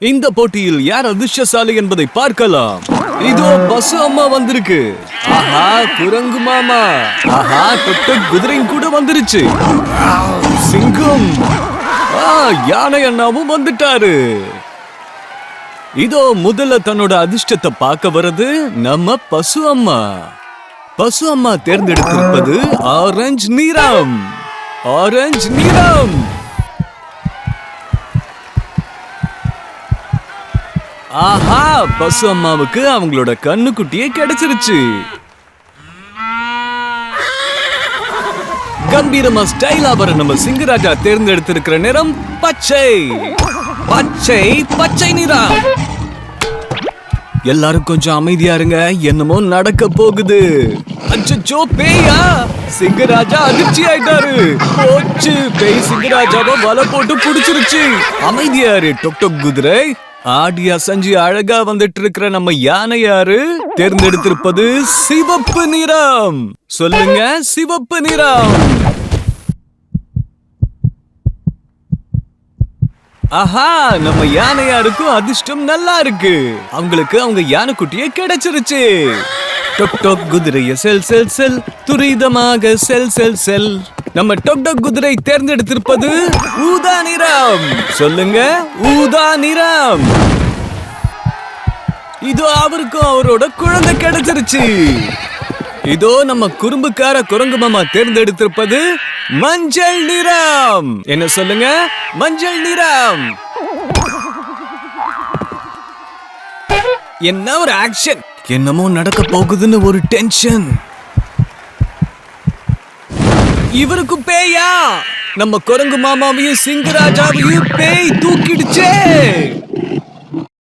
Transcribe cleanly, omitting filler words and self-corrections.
இந்த போட்டியில் யார் அதிர்ஷ்டசாலி என்பதை பார்க்கலாம். இதோ பசு அம்மா வந்திருக்கு. ஆஹா, குரங்கு மாமா. ஆஹா, தொட்டு குதிரையும் கூட வந்துருச்சு. சிங்கம். யானை அண்ணாவும் வந்துட்டாரு. இதோ முதல்ல தன்னோட அதிர்ஷ்டத்தை பார்க்க வர்றது நம்ம பசு அம்மா. பசு அம்மா தேர்ந்தெடுத்திருப்பது ஆரஞ்சு நிறம். ஆரஞ்சு நிறம். ஆஹா, பசு அம்மாவுக்கு அவங்களோட கண்ணுக்குட்டியே கிடைச்சிருச்சு. கம்பீரமா ஸ்டைலா வர நம்ம சிங்கராஜா தேர்ந்தெடுத்திருக்கிற நிறம் பச்சை. பச்சை பச்சை நிறம். எல்லாரும் கொஞ்சம் அமைதியா இருங்க, என்னமோ நடக்க போகுது. அச்சச்சோ, பேயா? சிங்கராஜா அதிர்ச்சி ஆயிட்டாரு. போச்சு, பேய் சிங்கராஜாவை வலை போட்டு புடிச்சிருச்சு. அமைதியாரு டொக் டொக் குதிரை. ஆடி அசஞ்சி அழகா வந்துட்டு இருக்கிற நம்ம யானை யாரு? தேர்ந்தெடுத்திருப்பது சிவப்பு நிறம். சொல்லுங்க, சிவப்பு நிறம். ஆஹா, நம்ம யானையாருக்கும் அதிர்ஷ்டம் நல்லா இருக்கு. அவங்களுக்கு அவங்க யானைக்குட்டியே கிடைச்சிருச்சு. டொக் டொக் குதிரைய செல் செல் செல், துரிதமாக செல் செல் செல். நம்ம டொக் டொக் குதிரை தேர்ந்தெடுத்திருப்பது ஊதா நிறம். சொல்லுங்க, ஊதா நிறம். இதோ அவருக்கும் அவரோட குழந்தை கிடைச்சிருச்சு. இதோ நம்ம குறும்புக்கார குரங்கு மாமா தேர்ந்தெடுத்திருப்பது மஞ்சள் நிறம். என்ன சொல்லுங்க, மஞ்சள் நிறம். என்ன ஒரு ஆக்ஷன்! என்னமோ நடக்க போகுதுன்னு ஒரு டென்ஷன். இவருக்கு பேயா? நம்ம குரங்கு மாமாவையும் சிங்கராஜாவையும் பேய் தூக்கிடுச்சே.